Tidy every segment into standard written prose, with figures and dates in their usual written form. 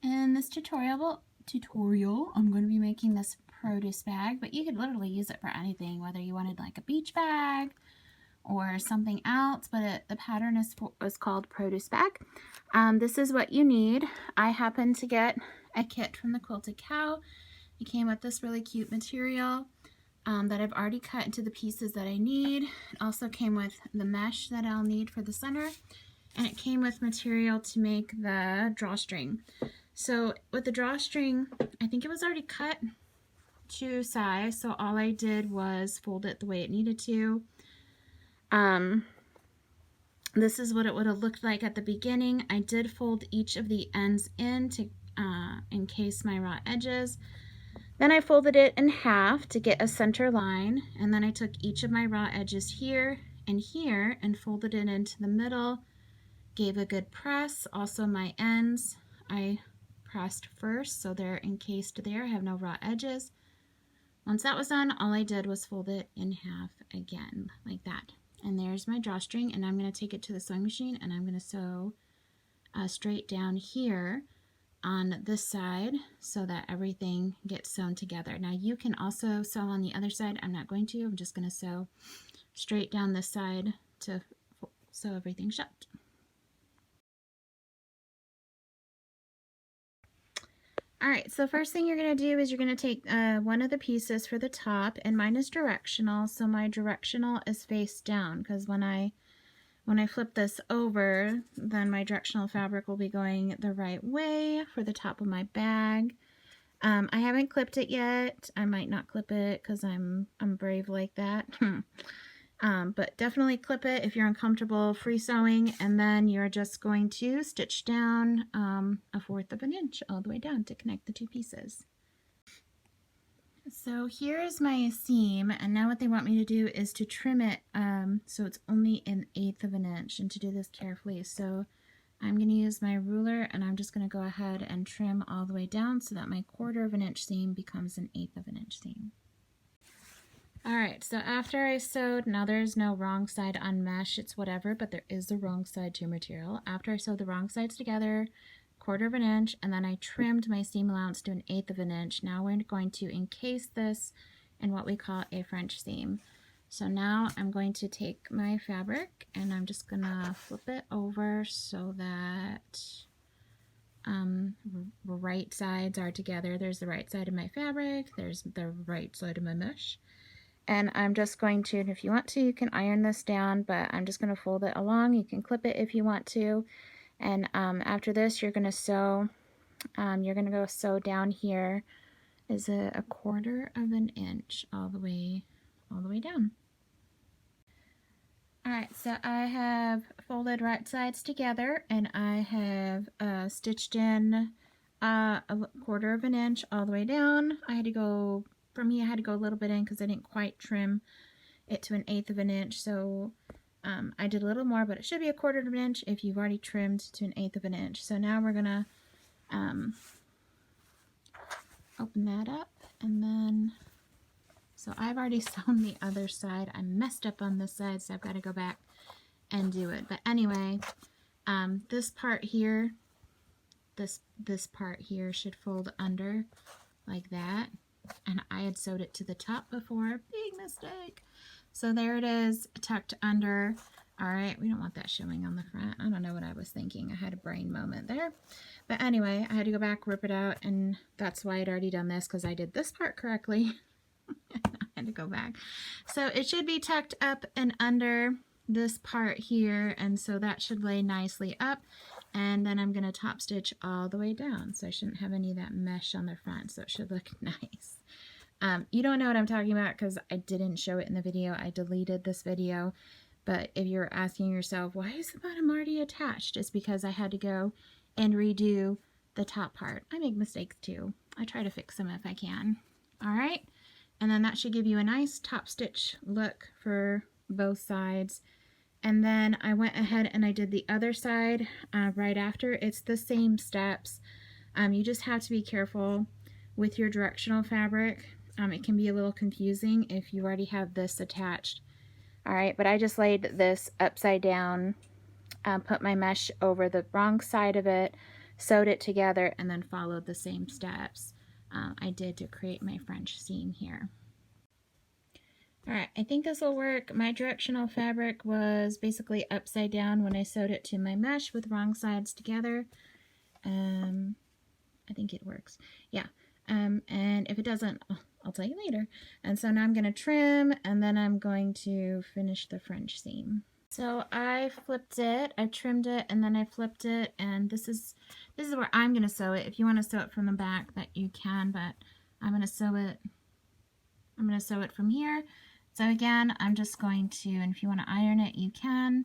In this tutorial, I'm going to be making this produce bag, but you could literally use it for anything, whether you wanted like a beach bag or something else, but the pattern is called produce bag. This is what you need. I happened to get a kit from the Quilted Cow. It came with this really cute material that I've already cut into the pieces that I need. It also came with the mesh that I'll need for the center, and it came with material to make the drawstring. So with the drawstring, I think it was already cut to size, so all I did was fold it the way it needed to. This is what it would have looked like at the beginning. I did fold each of the ends in to encase my raw edges. Then I folded it in half to get a center line, and then I took each of my raw edges here and folded it into the middle, gave a good press. Also my ends, I pressed first so they're encased there. I have no raw edges. Once that was done, all I did was fold it in half again, like that. And there's my drawstring, and I'm going to take it to the sewing machine, and I'm going to sew straight down here on this side so that everything gets sewn together. Now you can also sew on the other side. I'm not going to. I'm just going to sew straight down this side to sew everything shut. Alright, so first thing you're going to do is you're going to take one of the pieces for the top, and mine is directional, so my directional is face down, because when I flip this over, then my directional fabric will be going the right way for the top of my bag. I haven't clipped it yet. I might not clip it because I'm brave like that. But definitely clip it if you're uncomfortable free sewing, and then you're just going to stitch down 1/4 of an inch all the way down to connect the two pieces. So here's my seam, and now what they want me to do is to trim it so it's only 1/8 of an inch, and to do this carefully. So I'm going to use my ruler, and I'm just going to go ahead and trim all the way down so that my 1/4 of an inch seam becomes 1/8 of an inch seam. Alright, so after I sewed, now there's no wrong side on mesh, it's whatever, but there is the wrong side to material. After I sewed the wrong sides together, 1/4 of an inch, and then I trimmed my seam allowance to 1/8 of an inch. Now we're going to encase this in what we call a French seam. So now I'm going to take my fabric, and I'm just going to flip it over so that right sides are together. There's the right side of my fabric, there's the right side of my mesh. And I'm just going to, and if you want to, you can iron this down, but I'm just going to fold it along. You can clip it if you want to. And after this, you're going to sew, go sew down here is a 1/4 of an inch all the way down. Alright, so I have folded right sides together, and I have stitched in a 1/4 of an inch all the way down. I had to go a little bit in because I didn't quite trim it to 1/8 of an inch, so I did a little more, but it should be 1/4 of an inch if you've already trimmed to 1/8 of an inch. So now we're gonna open that up, and then, so I've already sewn the other side. I messed up on this side, so I've got to go back and do it. But anyway, this part here, this part here should fold under like that. And I had sewed it to the top before. Big mistake. So there it is, tucked under. Alright, we don't want that showing on the front. I don't know what I was thinking. I had a brain moment there. But anyway, I had to go back, rip it out, and that's why I'd already done this, because I did this part correctly. I had to go back. So it should be tucked up and under this part here, and so that should lay nicely up. And then I'm going to top stitch all the way down, so I shouldn't have any of that mesh on the front, so it should look nice. You don't know what I'm talking about because I didn't show it in the video. I deleted this video, but if you're asking yourself, why is the bottom already attached? It's because I had to go and redo the top part. I make mistakes too. I try to fix them if I can. Alright, and then that should give you a nice top stitch look for both sides. And then I went ahead and I did the other side right after. It's the same steps. You just have to be careful with your directional fabric. It can be a little confusing if you already have this attached. Alright, but I just laid this upside down, put my mesh over the wrong side of it, sewed it together, and then followed the same steps I did to create my French seam here. All right, I think this will work. My directional fabric was basically upside down when I sewed it to my mesh with wrong sides together. I think it works. Yeah. And if it doesn't, I'll tell you later. And so now I'm going to trim, and then I'm going to finish the French seam. So I flipped it, I trimmed it, and then I flipped it, and this is where I'm going to sew it. If you want to sew it from the back, that you can, but I'm going to sew it from here. So again, I'm just going to, and if you want to iron it, you can.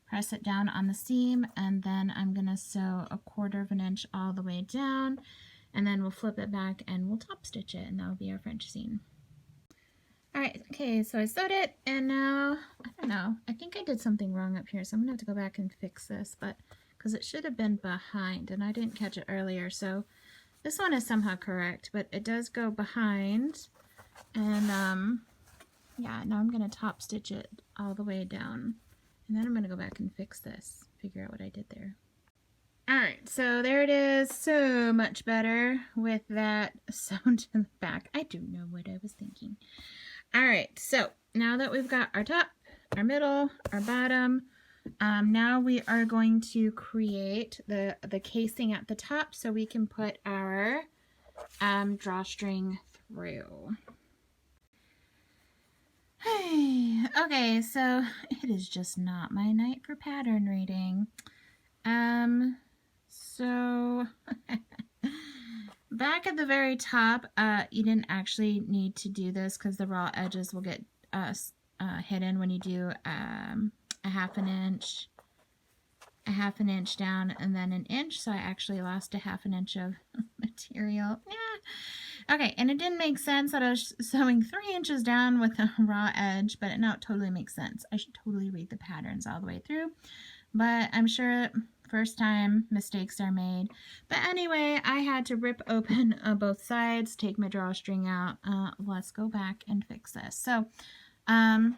Press it down on the seam, and then I'm going to sew 1/4 inch all the way down, and then we'll flip it back and we'll top stitch it, and that'll be our French seam. Alright, okay, so I sewed it, and now, I don't know, I think I did something wrong up here, so I'm going to have to go back and fix this, but because it should have been behind, and I didn't catch it earlier, so this one is somehow correct, but it does go behind, and yeah, now I'm going to top stitch it all the way down, and then I'm going to go back and fix this, figure out what I did there. Alright, so there it is, so much better with that sewn to the back. I don't know what I was thinking. Alright, so now that we've got our top, our middle, our bottom, now we are going to create the casing at the top so we can put our drawstring through. Okay, so it is just not my night for pattern reading. So back at the very top, you didn't actually need to do this because the raw edges will get hidden when you do a half an inch down and then an inch. So I actually lost a half an inch of material. Yeah. Okay, and it didn't make sense that I was sewing 3 inches down with a raw edge, but now it totally makes sense. I should totally read the patterns all the way through, but I'm sure first time mistakes are made. But anyway, I had to rip open both sides, take my drawstring out. Let's go back and fix this. So I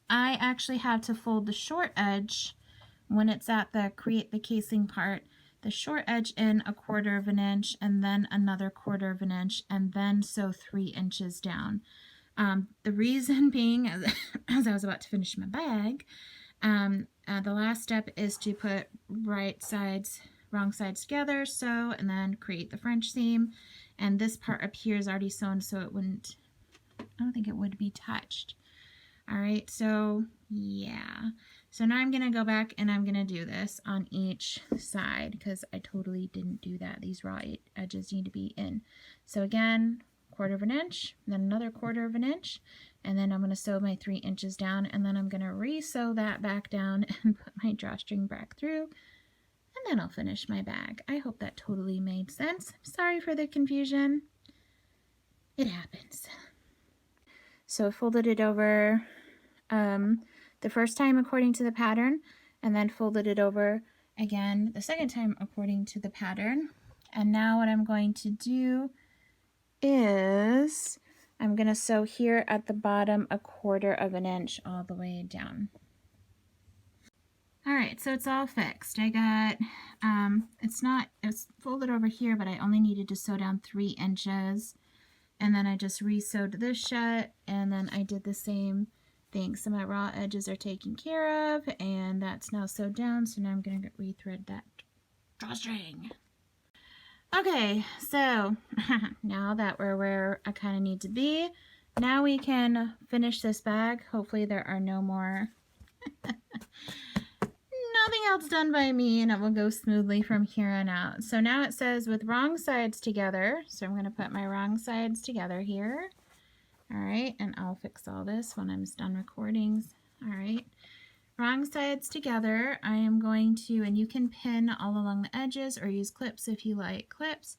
actually have to fold the short edge when it's at the create the casing part, the short edge in 1/4 inch, and then another 1/4 inch, and then sew 3 inches down. The reason being, as I was about to finish my bag, the last step is to put wrong sides together, sew, and then create the French seam. And this part up here is already sewn, so it wouldn't, I don't think it would be touched. All right, so yeah. So now I'm going to go back and I'm going to do this on each side because I totally didn't do that. These raw edges need to be in. So again, 1/4 inch, then another 1/4 inch, and then I'm going to sew my 3 inches down, and then I'm going to re-sew that back down and put my drawstring back through, and then I'll finish my bag. I hope that totally made sense. Sorry for the confusion. It happens. So I folded it over the first time according to the pattern, and then folded it over again the second time according to the pattern. And now what I'm going to do is I'm going to sew here at the bottom 1/4 inch all the way down. Alright, so it's all fixed. I got, it's folded over here, but I only needed to sew down 3 inches. And then I just re-sewed this shut, and then I did the same thing. So my raw edges are taken care of, and that's now sewed down. So now I'm going to rethread that drawstring. Okay, so now that we're where I kind of need to be, now we can finish this bag. Hopefully there are no more, nothing else done by me, and it will go smoothly from here on out. So now it says with wrong sides together. So I'm going to put my wrong sides together here. All right, and I'll fix all this when I'm done recordings. All right. Wrong sides together, I am going to, and you can pin all along the edges or use clips if you like clips.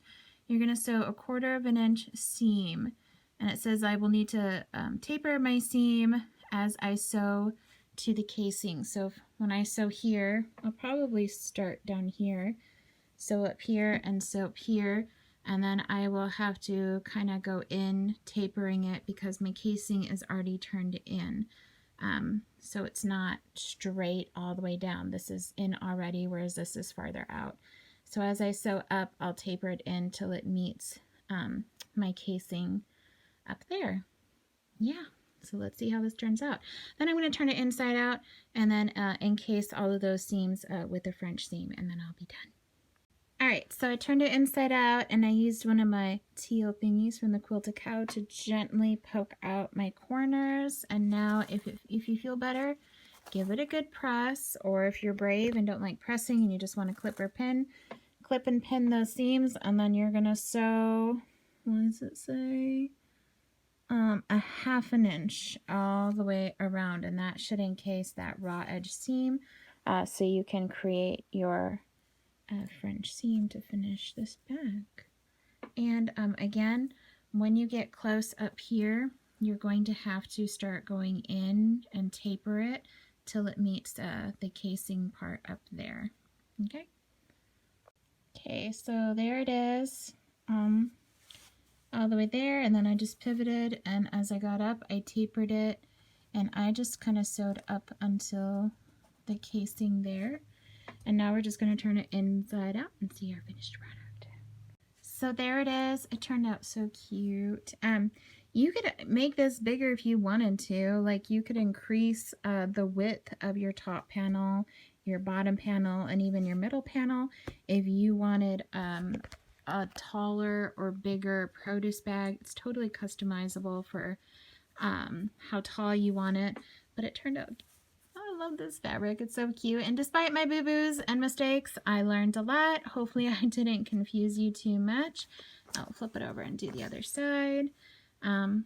You're going to sew 1/4 inch seam, and it says I will need to taper my seam as I sew to the casing. So when I sew here, I'll probably start down here, sew up here and sew up here, and then I will have to kind of go in tapering it because my casing is already turned in. So it's not straight all the way down. This is in already, whereas this is farther out. So as I sew up, I'll taper it in till it meets my casing up there. Yeah, so let's see how this turns out. Then I'm going to turn it inside out and then encase all of those seams with a French seam, and then I'll be done. Alright, so I turned it inside out and I used one of my teal thingies from the Quilt-A-Cow to gently poke out my corners. And now if you feel better, give it a good press, or if you're brave and don't like pressing and you just want to clip and pin those seams, and then you're going to sew, what does it say? A 1/2 inch all the way around, and that should encase that raw edge seam so you can create your French seam to finish this back. And again, when you get close up here, you're going to have to start going in and taper it till it meets the casing part up there. Okay, so there it is, all the way there, and then I just pivoted, and as I got up, I tapered it, and I just kind of sewed up until the casing there. And now we're just going to turn it inside out and see our finished product. So there it is. It turned out so cute. You could make this bigger if you wanted to. Like, you could increase the width of your top panel, your bottom panel, and even your middle panel if you wanted a taller or bigger produce bag. It's totally customizable for how tall you want it, but it turned out, I love this fabric. It's so cute. And despite my boo-boos and mistakes, I learned a lot. Hopefully I didn't confuse you too much. I'll flip it over and do the other side. And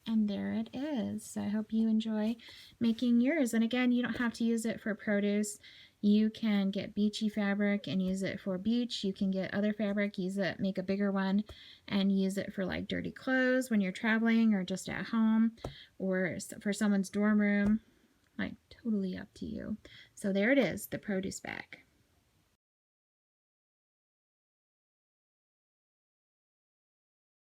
there it is. So I hope you enjoy making yours. And again, you don't have to use it for produce. You can get beachy fabric and use it for beach. You can get other fabric, use it, make a bigger one, and use it for like dirty clothes when you're traveling or just at home, or for someone's dorm room. Like, totally up to you. So there it is, the produce bag.